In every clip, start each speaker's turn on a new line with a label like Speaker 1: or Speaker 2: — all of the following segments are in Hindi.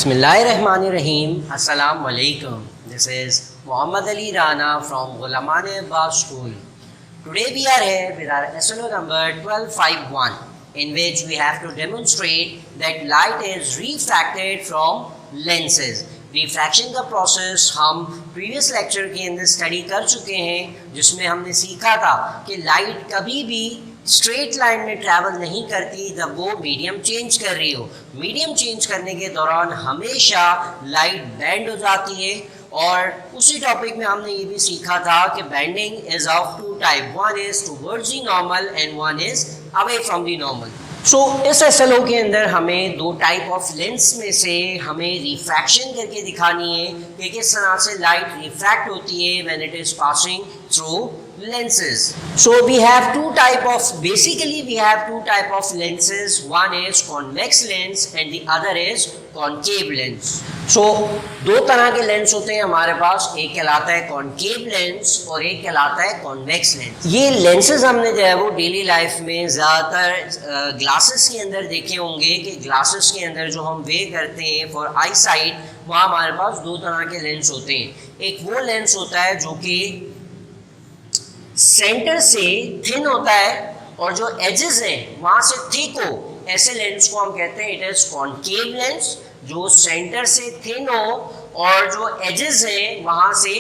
Speaker 1: Bismillahirrahmanirrahim. Assalamu alaikum. This is Muhammad Ali Rana from Ghulamane Abbas School. Today we are here with our SLO number 1251, in which we have to demonstrate that light is refracted from lenses. Refraction का प्रोसेस हम प्रीवियस लेक्चर के अंदर स्टडी कर चुके हैं, जिसमें हमने सीखा था कि लाइट कभी भी स्ट्रेट लाइन में ट्रैवल नहीं करती जब वो मीडियम चेंज कर रही हो। मीडियम चेंज करने के दौरान हमेशा लाइट बेंड हो जाती है। और उसी टॉपिक में हमने ये भी सीखा था कि bending is of two type, one is towards the normal and one is away from the normal. इस एसएलओ के अंदर हमें दो टाइप ऑफ लेंस में से हमें रिफ्रैक्शन करके दिखानी है कि किस तरह से लाइट रिफ्रैक्ट होती है when it is passing through lenses. So we have two type of lenses. One is convex lens and the other is concave lens. So दो तरह के लेंस होते हैं हमारे पास, एक कहलाता है कॉन्केव लेंस और एक कहलाता है कॉन्वेक्स लेंस। ये लेंसेज हमने जो है वो डेली लाइफ में ज़्यादातर ग्लासेस के अंदर देखे होंगे कि ग्लासेस के अंदर जो हम वेयर करते हैं फॉर आई साइट, वहाँ हमारे पास दो तरह के लेंस होते हैं। एक वो लेंस होता है जो कि सेंटर से थिन होता है और जो एजेस हैं वहां से थिक हो, ऐसे लेंस को हम कहते हैं इट इज कॉन्केव लेंस। जो सेंटर से थिन हो और जो एजेस हैं वहां से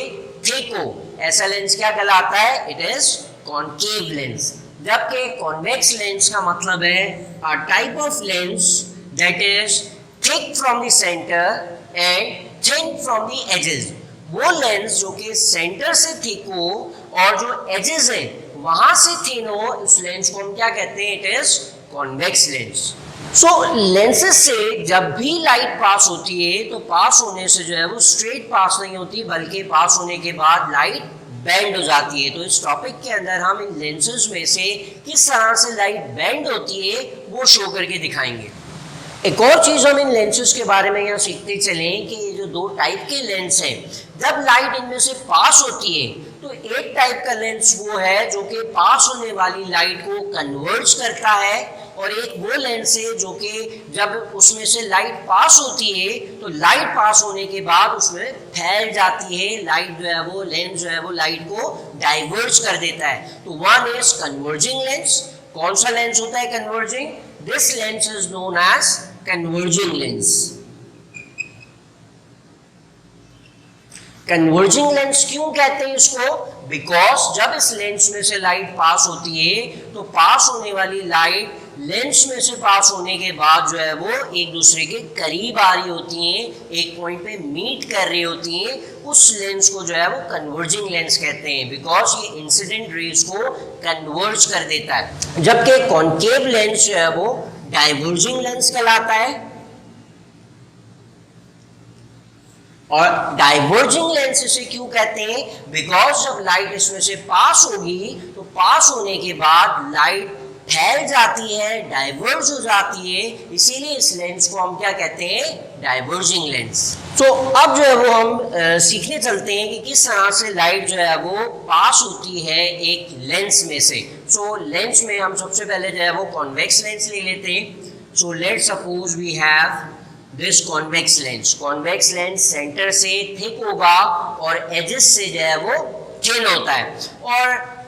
Speaker 1: थिक हो, ऐसा लेंस क्या कहलाता है? It is concave lens. जबकि कॉन्वेक्स लेंस का मतलब है a type of lens that is thick from the centre and thin from the edges. वो लेंस जो कि सेंटर से थिक हो और जो एजेस हैं वहां से थिन हो, उस लेंस को हम क्या कहते हैं? It is convex lens. Lenses से जब भी लाइट पास होती है तो पास होने से जो है वो स्ट्रेट पास नहीं होती, बल्कि पास होने के बाद लाइट बेंड हो जाती है। तो इस टॉपिक के अंदर हम इन लेंसेज में से किस तरह से लाइट बेंड होती है वो शो करके दिखाएंगे। एक और चीज़ हम इन लेंसेज के बारे में यहाँ सीखते चलें कि ये जो दो टाइप के लेंस हैं, जब लाइट इनमें से पास होती है तो एक टाइप का लेंस वो है जो कि पास होने वाली लाइट को कन्वर्ज करता है, और एक वो लेंस है जो कि जब उसमें से लाइट पास होती है तो लाइट पास होने के बाद उसमें फैल जाती है, लाइट जो है वो लेंस जो है वो लाइट को डाइवर्ज कर देता है। तो वन इज कन्वर्जिंग लेंस। कौन सा लेंस होता है converging? This lens is known as converging lens. Converging lens क्यों कहते हैं इसको? बिकॉज जब इस लेंस में से लाइट पास होती है तो पास होने वाली लाइट लेंस में से पास होने के बाद जो है वो एक दूसरे के करीब आ रही होती हैं, एक पॉइंट पे मीट कर रही होती हैं, उस लेंस को जो है वो कन्वर्जिंग लेंस कहते हैं, बिकॉज ये इंसिडेंट रेज को कन्वर्ज कर देता है। जबकि कॉन्केव लेंस जो है वो डाइवर्जिंग लेंस कहलाता है। और डाइवर्जिंग लेंस इसे क्यों कहते हैं? बिकॉज जब लाइट इसमें से पास होगी तो पास होने के बाद लाइट फैल जाती है, डाइवर्ज हो जाती है, इसीलिए इस लेंस को हम क्या कहते हैं? Diverging lens. अब जो है वो हम सीखने चलते हैं कि किस तरह से लाइट जो है वो पास होती है एक लेंस में से। लेंस में हम सबसे पहले जो है वो कॉन्वेक्स लेंस ले लेते हैं। Let's suppose we have this convex lens. Convex lens centre से थिक होगा और एजेस से जो है वो थिन होता है। और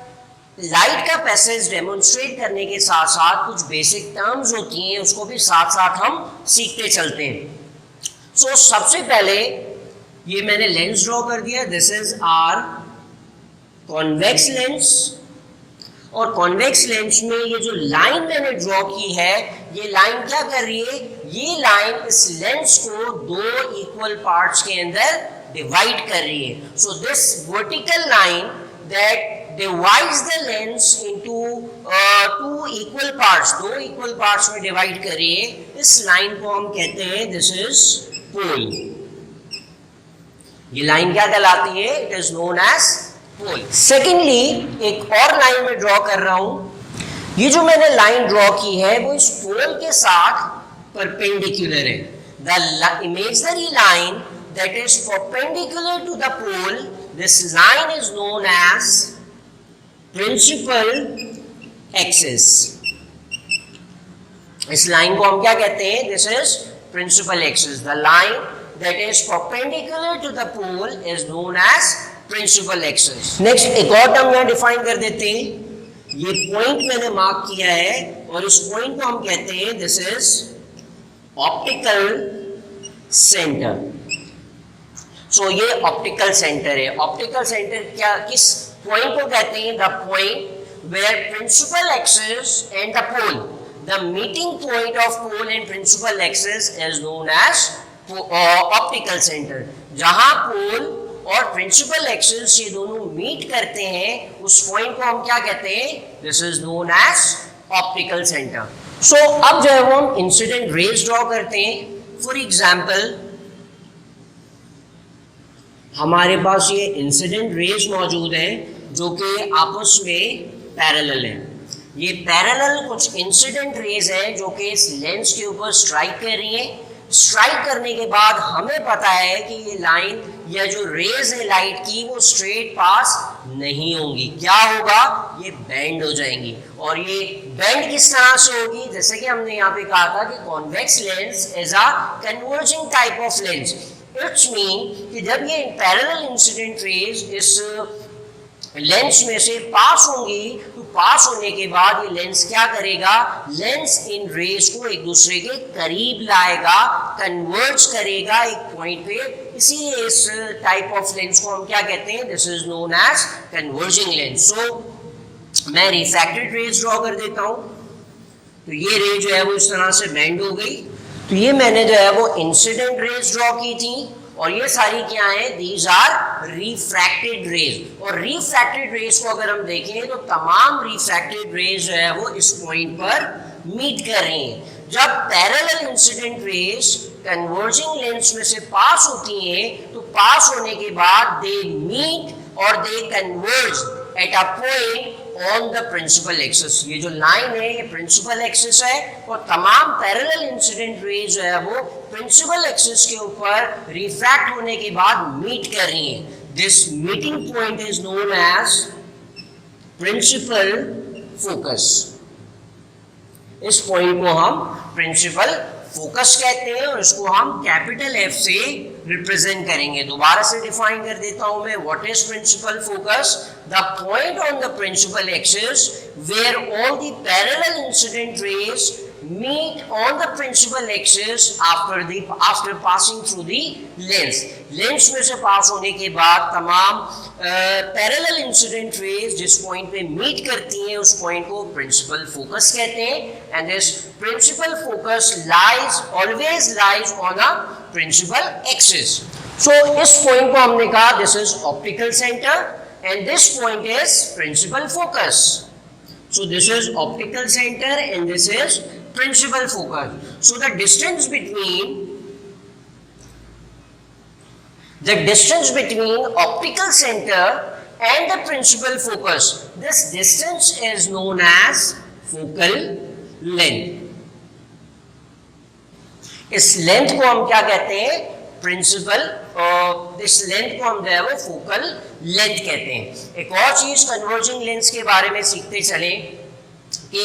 Speaker 1: लाइट का पैसेज डेमोन्स्ट्रेट करने के साथ साथ कुछ बेसिक टर्म्स होती हैं, उसको भी साथ साथ हम सीखते चलते हैं। सबसे पहले ये मैंने लेंस ड्रॉ कर दिया, this is our convex lens. और कॉन्वेक्स लेंस में ये जो लाइन मैंने ड्रॉ की है, ये लाइन क्या कर रही है? ये लाइन इस लेंस को दो इक्वल पार्ट्स के अंदर डिवाइड कर रही है। This vertical line that divides the lens into two equal parts, दो equal parts में डिवाइड कर रही है, इस लाइन को हम कहते हैं this is pole। ये लाइन क्या कहलाती है? It is known as pole। Secondly, एक और लाइन में ड्रॉ कर रहा हूं। ये जो मैंने लाइन ड्रॉ की है वो इस पोल के साथ परपेंडिकुलर है। The imaginary line that is perpendicular to the pole, this line is known as principal axis. इस लाइन को हम क्या कहते हैं? This is principal axis. The line that is perpendicular to the pole is known as principal axis. Next एक और टर्म यहाँ डिफाइन कर देते हैं. ये पॉइंट मैंने मार्क किया है और इस पॉइंट को हम कहते हैं दिस इज ऑप्टिकल सेंटर. सो ये ऑप्टिकल सेंटर है. ऑप्टिकल सेंटर क्या किस पॉइंट को कहते हैं? The point where principal axis and the pole, the meeting point of pole and principal axis is known as optical center. जहां pole और principal axis ये दोनों मीट करते हैं उस पॉइंट को हम क्या कहते हैं? This is known as optical center. So अब जो है वो हम इंसिडेंट रेज ड्रॉ करते हैं. फॉर एग्जाम्पल हमारे पास ये इंसिडेंट रेज मौजूद है जो कि आपस में पैरेलल है. ये पैरेलल कुछ इंसिडेंट रेज है जो कि इस लेंस के ऊपर स्ट्राइक कर रही है. स्ट्राइक करने के बाद हमें पता है कि ये लाइन या जो रेज है लाइट की वो स्ट्रेट पास नहीं होंगी. क्या होगा? ये बेंड हो जाएंगी. और ये बेंड किस तरह से होगी? जैसे कि हमने यहाँ पे कहा था कि convex lens is a converging type of lens. It's mean कि जब ये पैरेलल इंसिडेंट रेज इस लेंस में से पास होंगी तो पास होने के बाद ये लेंस क्या करेगा? लेंस इन रेज को एक दूसरे के करीब लाएगा, कन्वर्ज करेगा एक पॉइंट पे. इसीलिए इस टाइप ऑफ लेंस को हम क्या कहते हैं? This is known as converging lens. So मैं रिफ्रैक्टेड रेज ड्रॉ कर देता हूं. तो ये रे जो है वो इस तरह से बेंड हो गई. तो ये मैंने जो है वो इंसिडेंट रेज ड्रॉ की थी और ये सारी क्या है? These are refracted rays. और रिफ्रैक्टेड रेज को अगर हम देखें तो तमाम रिफ्रैक्टेड रेज जो है वो इस पॉइंट पर मीट कर रही हैं. जब parallel incident raise converging lens में से पास होती हैं तो पास होने के बाद दे मीट और they converge at a point on the principal axis. ये जो लाइन है ये प्रिंसिपल एक्सिस है और तमाम पैरेलल इंसिडेंट रेज जो है वो प्रिंसिपल एक्सिस के ऊपर रिफ्रैक्ट होने के बाद मीट कर रही हैं. This meeting point is known as principal focus. इस पॉइंट को हम प्रिंसिपल फोकस कहते हैं और इसको हम कैपिटल एफ से रिप्रेजेंट करेंगे. दोबारा से डिफाइन कर देता हूं मैं. What is principal focus? The point on the principal axis where all the parallel incident rays meet on the principal axis after passing through the lens. Lens में से पास होने के बाद तमाम पैरेलल इंसिडेंट रेज जिस पॉइंट पे मीट करती हैं उस पॉइंट को प्रिंसिपल फोकस कहते हैं. And this principal focus always lies on a principal axis. So इस पॉइंट को हमने कहा this is optical centre and this point is principal focus. So this is optical center and this is principal focus. So the distance between optical center and the principal focus, this distance is known as focal length. इस लेंथ को हम क्या कहते हैं? प्रिंसिपल. इस लेंथ को हम जो है वो फोकल लेंथ कहते हैं. एक और चीज कन्वर्जिंग लेंस के बारे में सीखते चले कि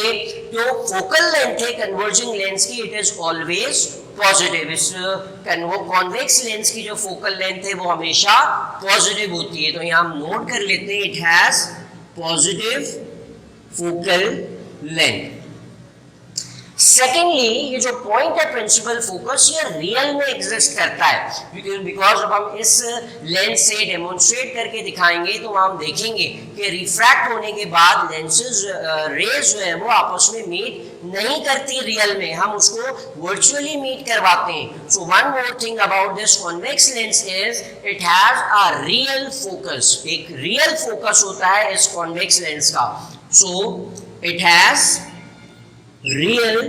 Speaker 1: जो फोकल लेंथ है कन्वर्जिंग लेंस की इट इज ऑलवेज पॉजिटिव. इस कॉन्वेक्स लेंस की जो फोकल लेंथ है वो हमेशा पॉजिटिव होती है. तो यहाँ हम नोट कर लेते हैं it has positive focal length. Secondly ये जो पॉइंट है प्रिंसिपल फोकस ये रियल में एग्जिस्ट करता है बिकॉज अब हम इस लेंस से डेमोन्स्ट्रेट करके दिखाएंगे तो हम देखेंगे कि रिफ्रैक्ट होने के बाद लेंसेज रेज जो है वो आपस में मीट नहीं करती रियल में, हम उसको वर्चुअली मीट करवाते हैं. So one more thing about this convex lens is it has a real focus. एक रियल फोकस होता है इस कॉन्वेक्स लेंस का. So it has real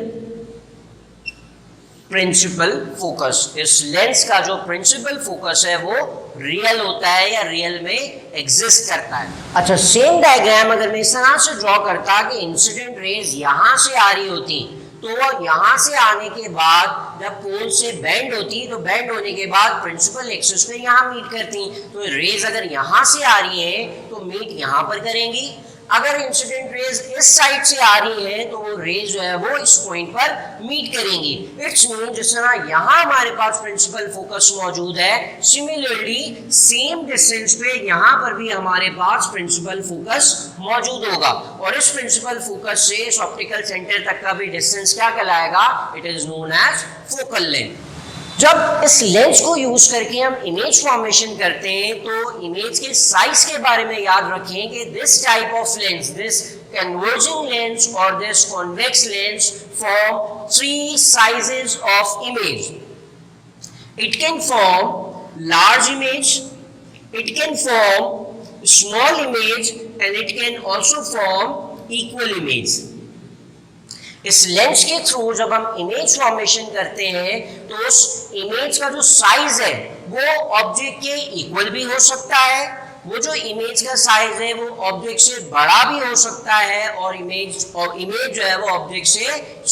Speaker 1: principal focus. इस लेंस का जो प्रिंसिपल फोकस है वो रियल होता है या रियल में एग्जिस्ट करता है. अच्छा सेम डायग्राम अगर मैं इस तरह से ड्रॉ करता कि इंसिडेंट रेज यहां से आ रही होती तो यहां से आने के बाद जब पोल से बेंड होती तो बेंड होने के बाद प्रिंसिपल एक्सिस पे यहां मीट करती. तो रेज अगर यहां से आ रही है तो मीट यहां पर करेंगी अगर इंसिडेंट रेज इस साइड से आ रही है तो वो रेज जो है वो इस पॉइंट पर मीट करेंगी। इट्स मीन जिस तरह यहाँ हमारे पास प्रिंसिपल फोकस मौजूद है, सिमिलरली सेम डिस्टेंस पे यहाँ पर भी हमारे पास प्रिंसिपल फोकस मौजूद होगा और इस प्रिंसिपल फोकस से इस ऑप्टिकल सेंटर तक का भी डिस्टेंस क्या कहलाएगा? It is known as focal length. जब इस लेंस को यूज करके हम इमेज फॉर्मेशन करते हैं तो इमेज के साइज के बारे में याद रखें कि this type of lens, this converging lens or this convex lens form three sizes of image. It can form large image, it can form small image and it can also form equal image. इस लेंस के थ्रू जब हम इमेज फॉर्मेशन करते हैं तो उस इमेज का जो साइज है वो ऑब्जेक्ट के इक्वल भी हो सकता है, वो जो इमेज का साइज है वो ऑब्जेक्ट से बड़ा भी हो सकता है और इमेज जो है वो ऑब्जेक्ट से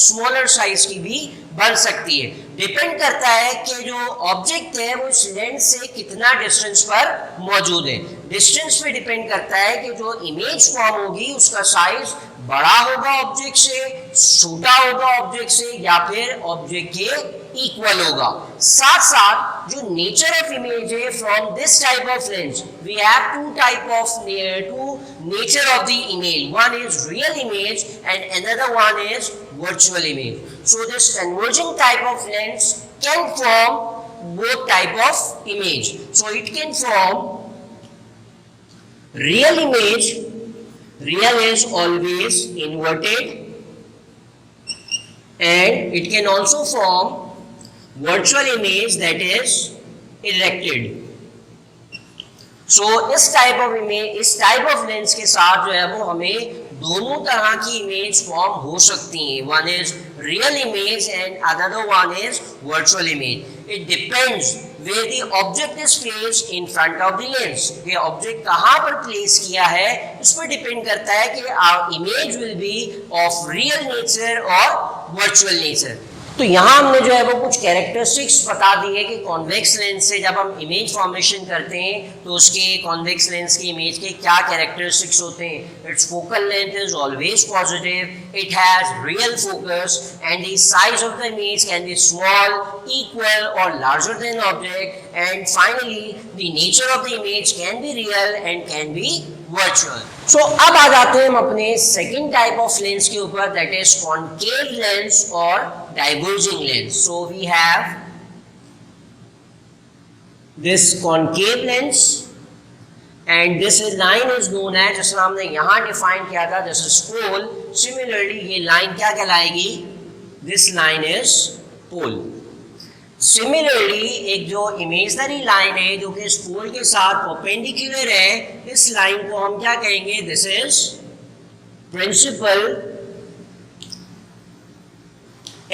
Speaker 1: स्मॉलर साइज की भी बन सकती है। डिपेंड करता है कि जो ऑब्जेक्ट है वो इस लेंस से कितना डिस्टेंस पर मौजूद है। डिस्टेंस पे डिपेंड करता है कि जो इमेज फॉर्म होगी उसका साइज बड़ा होगा ऑब्जेक्ट से, छोटा होगा ऑब्जेक्ट से या फिर ऑब्जेक्ट के इक्वल होगा। साथ साथ जो नेचर ऑफ इमेज है from this type of lens we have to nature of the image, one is real image and another one is virtual image. So this converging type of lens can form both type of image. So it can form real image, real is always inverted, and it can also form virtual image that is erected. So इस टाइप ऑफ इमेज, इस टाइप ऑफ लेंस के साथ जो है वो हमें दोनों तरह की इमेज फॉर्म हो सकती हैं। One is real image and another one is virtual image. It depends where the object is placed in front of the lens. ये ऑब्जेक्ट कहाँ पर प्लेस किया है इस पर डिपेंड करता है कि our image will be of real nature और वर्चुअल नेचर। तो यहाँ हमने जो है वो कुछ कैरेक्टरिस्टिक्स बता दी है कि कॉन्वेक्स लेंस से जब हम इमेज फॉर्मेशन करते हैं तो उसके कॉन्वेक्स लेंस की इमेज के क्या कैरेक्टरिस्टिक्स होते हैं। Its focal length is always positive, it has real focus and the size of the image can be small, equal और larger than object and finally the nature of the image can be real and can be virtual. So अब आ जाते हैं हम अपने सेकेंड टाइप ऑफ लेंस के ऊपर, दैट इज कॉन्केव लेंस और diverging lens. So we have this concave lens and this line is known as, जिसमें हमने यहाँ डिफाइन किया था, this is pole. Similarly ये लाइन क्या कहलाएगी? This line is pole. Similarly एक जो इमेजनरी लाइन है जो कि इस पोल के साथ परपेंडिकुलर है, इस लाइन को हम क्या कहेंगे? This is principal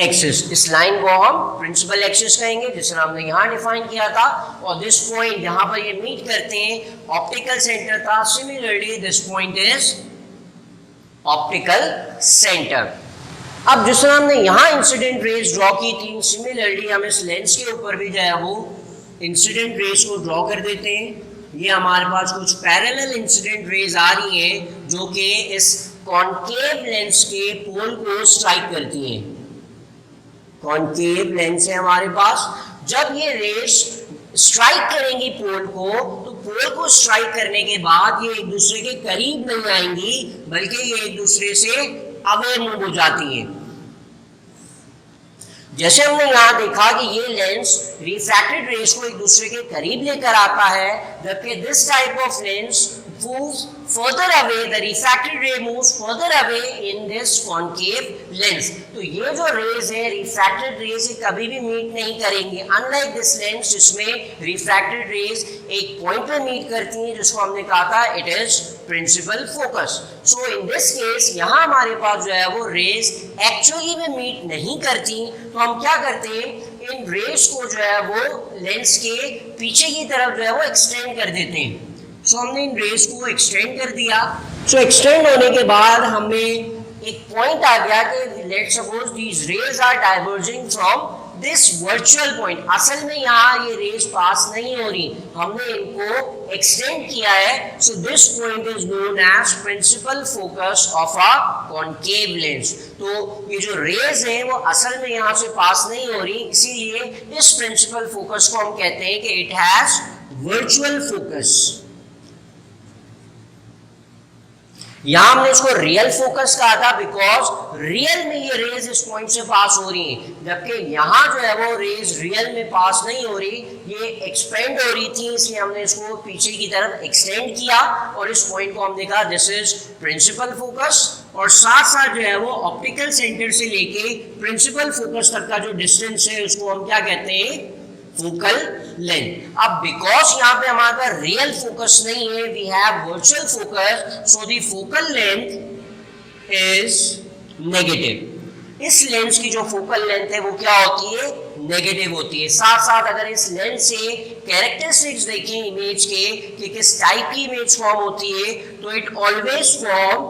Speaker 1: axis. इस लाइन को हम प्रिंसिपल एक्सिस कहेंगे जिसे हमने यहाँ डिफाइन किया था और दिस पॉइंट यहाँ पर ये मीट करते हैं ऑप्टिकल सेंटर था। Similarly this point is optical centre. अब जिस तरह हमने यहाँ इंसिडेंट रेज ड्रॉ की थी, सिमिलरली हम इस लेंस के ऊपर भी जो है वो इंसिडेंट रेज को ड्रॉ कर देते हैं। ये हमारे पास कुछ पैरेलल इंसिडेंट रेज आ रही हैं जो कि इस कॉन्केव लेंस के पोल को स्ट्राइक करती हैं। कॉन्केव लेंस है हमारे पास, जब ये रेस स्ट्राइक करेंगी पोल को तो पोल को स्ट्राइक करने के बाद ये एक दूसरे के करीब नहीं आएंगी बल्कि ये एक दूसरे से अवे मूव हो जाती है। जैसे हमने यहाँ देखा कि ये लेंस रिफ्रैक्टेड रेस को एक दूसरे के करीब लेकर आता है, जबकि this type of lens moves further away, the refracted ray moves further away in this concave lens. तो ये जो रेज है रिफ्रैक्टेड रे से कभी भी मीट नहीं करेंगी, अनलाइक दिस लेंस जिसमें रिफ्रैक्टेड रेज एक पॉइंट पर मीट करती हैं जिसको हमने कहा था it is principal focus. So in this case यहाँ हमारे पास जो है वो रेज एक्चुअली में मीट नहीं करती, तो हम क्या करते हैं, इन रेज को जो है वो लेंस के पीछे की तरफ जो है वो एक्सटेंड कर देते हैं। सो हमने इन रेज को एक्सटेंड कर दिया। सो एक्सटेंड होने के बाद हमें एक पॉइंट आ गया कि let's suppose these rays are diverging from this virtual point, असल में यहाँ ये रेज पास नहीं हो रही, हमने इनको एक्सटेंड किया है, so this point is known as principal focus of a concave lens. तो ये जो रेज है वो असल में यहाँ से पास नहीं हो रही, इसीलिए इस प्रिंसिपल फोकस को हम कहते हैं कि इट हैज वर्चुअल फोकस। यहां हमने इसको रियल फोकस कहा था बिकॉज रियल में ये रेज इस पॉइंट से पास हो रही है, जबकि यहां जो है वो रेज रियल में पास नहीं हो रही, ये एक्सपेंड हो रही थी, इसलिए हमने इसको पीछे की तरफ एक्सटेंड किया और इस पॉइंट को हमने कहा दिस इज प्रिंसिपल फोकस। और साथ साथ जो है वो ऑप्टिकल सेंटर से लेके प्रिंसिपल फोकस तक का जो डिस्टेंस है उसको हम क्या कहते हैं, फोकल लेंथ। अब बिकॉज यहाँ पे हमारे पास रियल फोकस नहीं है, we have virtual focus, so the focal length is negative. इस लेंस की जो फोकल लेंथ है वो क्या होती है, नेगेटिव होती है। साथ साथ अगर इस लेंस से कैरेक्टरिस्टिक्स देखें इमेज के कि किस टाइप की इमेज फॉर्म होती है, तो it always form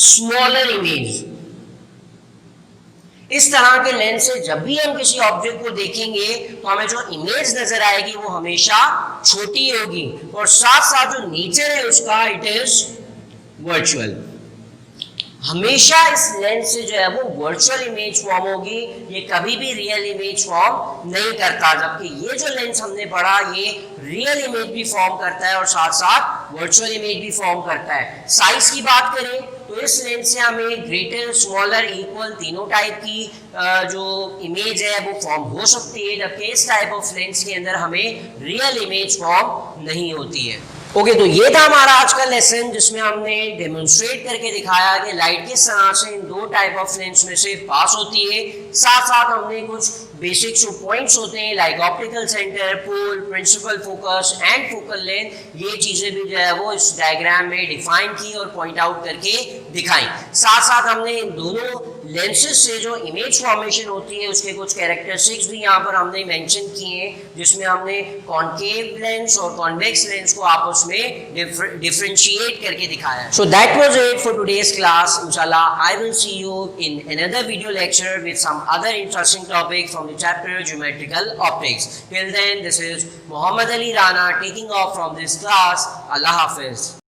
Speaker 1: smaller image. इस तरह के लेंस से जब भी हम किसी ऑब्जेक्ट को देखेंगे तो हमें जो इमेज नजर आएगी वो हमेशा छोटी होगी, और साथ साथ जो नेचर है उसका इट इज वर्चुअल। हमेशा इस लेंस से जो है वो वर्चुअल इमेज फॉर्म होगी, ये कभी भी रियल इमेज फॉर्म नहीं करता, जबकि ये जो लेंस हमने पढ़ा ये रियल इमेज भी फॉर्म करता है और साथ साथ वर्चुअल इमेज भी फॉर्म करता है। साइज की बात करें तो इस लेंस से हमें ग्रेटर, स्मॉलर, इक्वल तीनों टाइप की जो इमेज है वो फॉर्म हो सकती है, जबकि इस टाइप ऑफ लेंस के अंदर हमें रियल इमेज फॉर्म नहीं होती है। ओके, तो ये था हमारा आज का लेसन जिसमें हमने डेमोन्स्ट्रेट करके दिखाया कि लाइट किस तरह से इन दो टाइप ऑफ लेंस में से पास होती है। साथ साथ हमने कुछ बेसिक जो पॉइंट्स होते हैं like optical centre, pole, principal focus and focal length, ये चीजें भी जो है वो इस डायग्राम में डिफाइन की और पॉइंट आउट करके दिखाई। साथ साथ हमने इन दोनों लेंसेज से जो इमेज फॉर्मेशन होती है उसके कुछ कैरेक्टरिस्टिक्स भी यहाँ पर हमने मेंशन किए हैं, जिसमें हमने कॉनकेव लेंस और कॉन्वेक्स लेंस को आपस में डिफरेंशिएट करके दिखाया। So that was it for today's class. इंशाल्लाह I will see you in another video lecture with some other interesting topic from the chapter geometrical optics. Till then, this is Mohammad Ali Rana taking off from this class. Allah Hafiz.